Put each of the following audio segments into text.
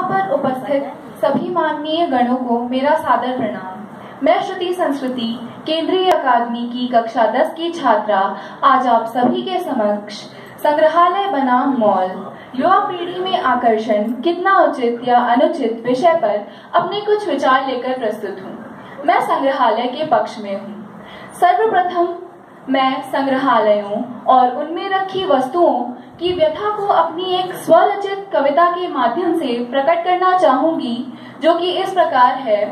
पर उपस्थित सभी माननीय गणों को मेरा सादर प्रणाम। मैं श्रुति संस्कृति केंद्रीय अकादमी की कक्षा 10 की छात्रा आज आप सभी के समक्ष संग्रहालय बनाम मॉल, युवा पीढ़ी में आकर्षण कितना उचित या अनुचित विषय पर अपने कुछ विचार लेकर प्रस्तुत हूँ। मैं संग्रहालय के पक्ष में हूँ। सर्वप्रथम मैं संग्रहालयों और उनमें रखी वस्तुओं की व्यथा को अपनी एक स्वरचित कविता के माध्यम से प्रकट करना चाहूंगी, जो कि इस प्रकार है।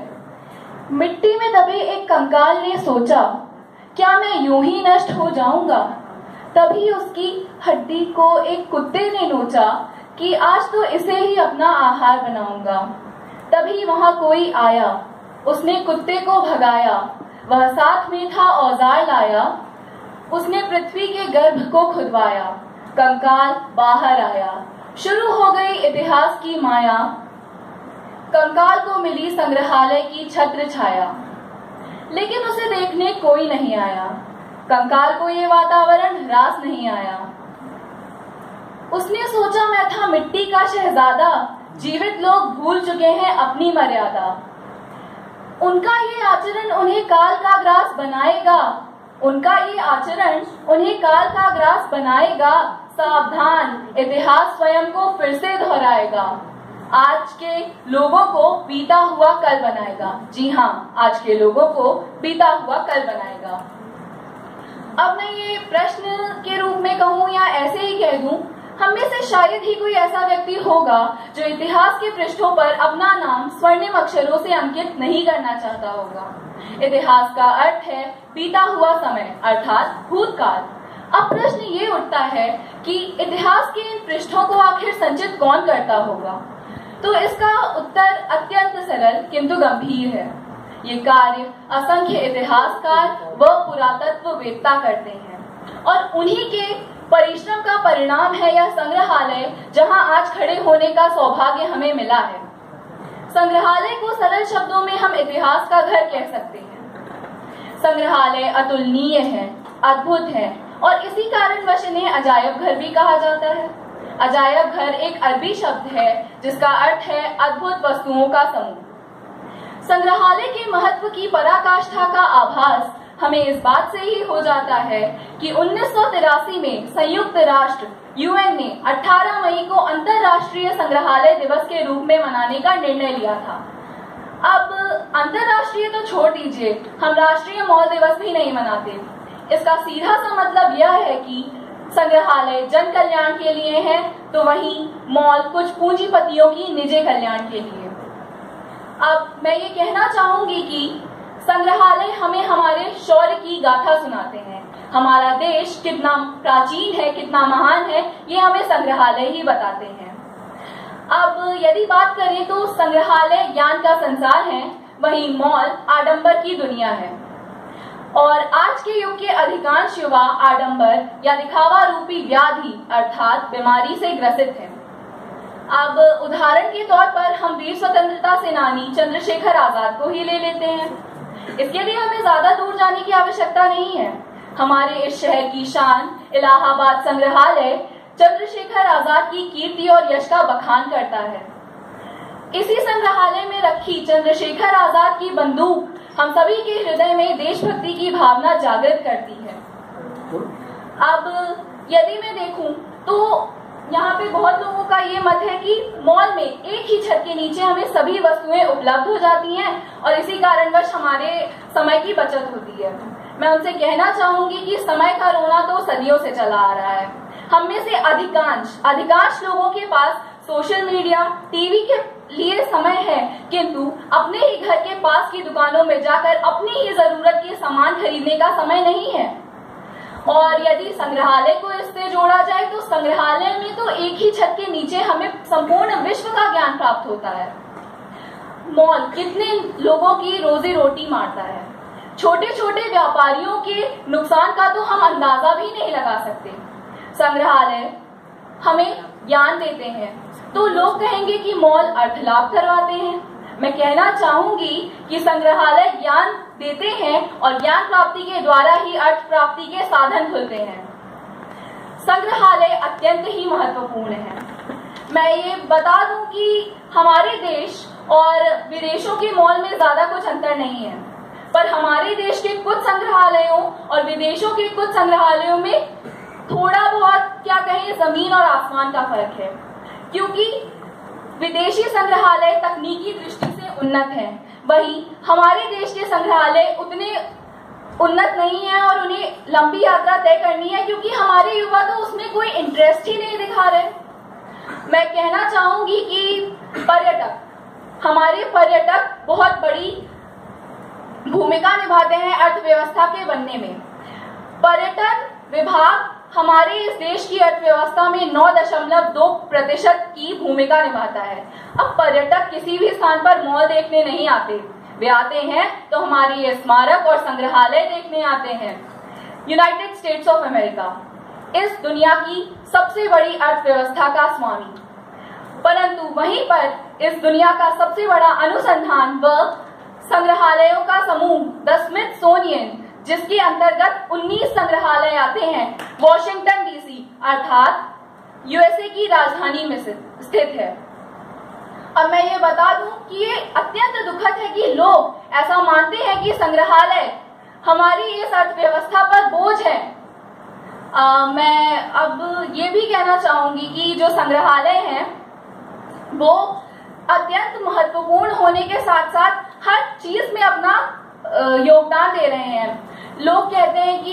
मिट्टी में दबे एक कंकाल ने सोचा, क्या मैं यूं ही नष्ट हो जाऊंगा? तभी उसकी हड्डी को एक कुत्ते ने नोचा कि आज तो इसे ही अपना आहार बनाऊंगा। तभी वहां कोई आया, उसने कुत्ते को भगाया, वह साथ में था औजार लाया। उसने पृथ्वी के गर्भ को खुदवाया, कंकाल बाहर आया। शुरू हो गई इतिहास की माया, कंकाल को मिली संग्रहालय की छत्र छाया। लेकिन उसे देखने कोई नहीं आया, कंकाल को ये वातावरण रास नहीं आया। उसने सोचा मैं था मिट्टी का शहजादा, जीवित लोग भूल चुके हैं अपनी मर्यादा। उनका ये आचरण उन्हें काल का ग्रास बनाएगा, उनका ये आचरण उन्हें काल का ग्रास बनाएगा। सावधान, इतिहास स्वयं को फिर से दोहराएगा, आज के लोगों को बीता हुआ कल बनाएगा। जी हाँ, आज के लोगों को बीता हुआ कल बनाएगा। अब मैं ये प्रश्न के रूप में कहूँ या ऐसे ही कह दूं, हम में से शायद ही कोई ऐसा व्यक्ति होगा जो इतिहास के पृष्ठों पर अपना नाम स्वर्णिम अक्षरों से अंकित नहीं करना चाहता होगा। इतिहास का अर्थ है बीता हुआ समय, अर्थात भूतकाल। अब प्रश्न ये उठता है कि इतिहास के इन पृष्ठों को आखिर संचित कौन करता होगा? तो इसका उत्तर अत्यंत सरल किंतु गंभीर है। ये कार्य असंख्य इतिहासकार व पुरातत्ववेत्ता करते हैं और उन्हीं के परिश्रम का परिणाम है यह संग्रहालय, जहां आज खड़े होने का सौभाग्य हमें मिला है। संग्रहालय को सरल शब्दों में हम इतिहास का घर कह सकते हैं। संग्रहालय अतुलनीय है, अद्भुत है और इसी कारणवश इन्हें अजायब घर भी कहा जाता है। अजायब घर एक अरबी शब्द है जिसका अर्थ है अद्भुत वस्तुओं का समूह। संग्रहालय के महत्व की पराकाष्ठा का आभास हमें इस बात से ही हो जाता है कि 1983 में संयुक्त राष्ट्र यूएन ने 18 मई को अंतर्राष्ट्रीय संग्रहालय दिवस के रूप में मनाने का निर्णय लिया था। अब अंतर्राष्ट्रीय तो छोड़ दीजिए, हम राष्ट्रीय मॉल दिवस भी नहीं मनाते। इसका सीधा सा मतलब यह है कि संग्रहालय जन कल्याण के लिए है, तो वहीं मॉल कुछ पूंजीपतियों की निजी कल्याण के लिए। अब मैं ये कहना चाहूंगी कि संग्रहालय हमें हमारे शौर्य की गाथा सुनाते हैं। हमारा देश कितना प्राचीन है, कितना महान है, ये हमें संग्रहालय ही बताते हैं। अब यदि बात करें तो संग्रहालय ज्ञान का संसार है, वहीं मॉल आडंबर की दुनिया है। और आज के युग के अधिकांश युवा आडंबर या दिखावा रूपी व्याधि अर्थात बीमारी से ग्रसित हैं। अब उदाहरण के तौर पर हम वीर स्वतंत्रता सेनानी चंद्रशेखर आजाद को ही ले लेते हैं। इसके लिए हमें ज्यादा दूर जाने की आवश्यकता नहीं है। हमारे इस शहर की शान इलाहाबाद संग्रहालय चंद्रशेखर आजाद की कीर्ति और यश का बखान करता है। इसी संग्रहालय में रखी चंद्रशेखर आजाद की बंदूक हम सभी के हृदय में देशभक्ति की भावना जागृत करती है। अब यदि मैं देखूं तो यहाँ पे बहुत लोगों का ये मत है कि मॉल में एक ही छत के नीचे हमें सभी वस्तुएं उपलब्ध हो जाती हैं और इसी कारणवश हमारे समय की बचत होती है। मैं उनसे कहना चाहूंगी कि समय का रोना तो सदियों से चला आ रहा है। हम में से अधिकांश लोगों के पास सोशल मीडिया, टीवी के लिए समय है, किंतु अपने ही घर के पास की दुकानों में जाकर अपनी ही जरूरत के सामान खरीदने का समय नहीं है। और यदि संग्रहालय को इससे जोड़ा जाए तो संग्रहालय में तो एक ही छत के नीचे हमें संपूर्ण विश्व का ज्ञान प्राप्त होता है। मॉल कितने लोगों की रोजी रोटी मारता है। छोटे छोटे व्यापारियों के नुकसान का तो हम अंदाजा भी नहीं लगा सकते। संग्रहालय हमें ज्ञान देते हैं तो लोग कहेंगे कि मॉल अर्थ लाभ करवाते हैं। मैं कहना चाहूंगी कि संग्रहालय ज्ञान देते हैं और ज्ञान प्राप्ति के द्वारा ही अर्थ प्राप्ति के साधन खुलते हैं। संग्रहालय अत्यंत ही महत्वपूर्ण है। मैं ये बता दूं कि हमारे देश और विदेशों के मॉल में ज्यादा कुछ अंतर नहीं है, पर हमारे देश के कुछ संग्रहालयों और विदेशों के कुछ संग्रहालयों में थोड़ा बहुत, क्या कहें, जमीन और आसमान का फर्क है। क्योंकि विदेशी संग्रहालय तकनीकी दृष्टि से उन्नत हैं, वहीं हमारे देश के संग्रहालय उतने उन्नत नहीं है और उन्हें लंबी यात्रा तय करनी है, क्योंकि हमारे युवा तो उसमें कोई इंटरेस्ट ही नहीं दिखा रहे। मैं कहना चाहूंगी कि हमारे पर्यटक बहुत बड़ी भूमिका निभाते हैं अर्थव्यवस्था के बनने में। पर्यटन विभाग हमारे इस देश की अर्थव्यवस्था में 9.2% की भूमिका निभाता है। अब पर्यटक किसी भी स्थान पर मॉल देखने नहीं आते, वे आते हैं तो हमारे ये स्मारक और संग्रहालय देखने आते हैं। यूनाइटेड स्टेट्स ऑफ अमेरिका इस दुनिया की सबसे बड़ी अर्थव्यवस्था का स्वामी, परंतु वहीं पर इस दुनिया का सबसे बड़ा अनुसंधान व संग्रहालयों का समूह द स्मिथसोनियन, जिसके अंतर्गत 19 संग्रहालय आते हैं, वॉशिंगटन डीसी अर्थात यूएसए की राजधानी में स्थित है। अब मैं ये बता दूं कि ये अत्यंत दुखद है कि लोग ऐसा मानते हैं कि संग्रहालय हमारी इस अर्थव्यवस्था पर बोझ है। मैं अब ये भी कहना चाहूंगी कि जो संग्रहालय हैं वो अत्यंत महत्वपूर्ण होने के साथ साथ हर चीज में अपना योगदान दे रहे हैं। लोग कहते हैं कि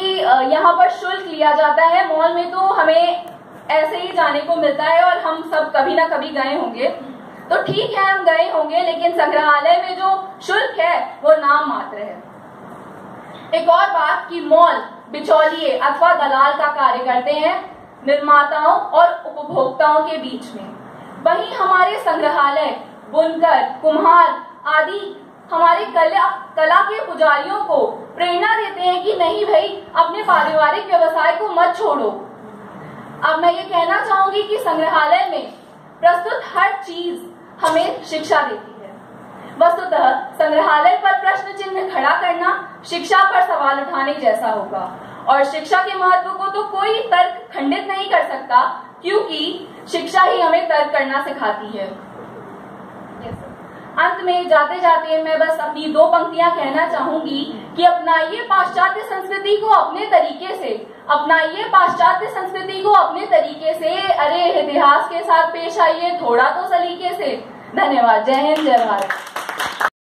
यहाँ पर शुल्क लिया जाता है, मॉल में तो हमें ऐसे ही जाने को मिलता है और हम सब कभी ना कभी गए होंगे, तो ठीक है हम गए होंगे, लेकिन संग्रहालय में जो शुल्क है वो नाम मात्र है। एक और बात कि मॉल बिचौलिए अथवा दलाल का कार्य करते हैं निर्माताओं और उपभोक्ताओं के बीच में। वहीं हमारे संग्रहालय बुनकर, कुम्हार आदि हमारे कला के पुजारियों को प्रेरणा देते हैं कि नहीं भाई, अपने पारिवारिक व्यवसाय को मत छोड़ो। अब मैं ये कहना चाहूंगी कि संग्रहालय में प्रस्तुत हर चीज हमें शिक्षा देती है। वस्तुतः संग्रहालय पर प्रश्न चिन्ह खड़ा करना शिक्षा पर सवाल उठाने जैसा होगा, और शिक्षा के महत्व को तो कोई तर्क खंडित नहीं कर सकता, क्योंकि शिक्षा ही हमें तर्क करना सिखाती है। अंत में जाते जाते मैं बस अपनी 2 पंक्तियां कहना चाहूंगी कि अपनाइए पाश्चात्य संस्कृति को अपने तरीके से, अपनाइए पाश्चात्य संस्कृति को अपने तरीके से, अरे इतिहास के साथ पेश आइए थोड़ा तो सलीके से। धन्यवाद। जय हिंद, जय भारत।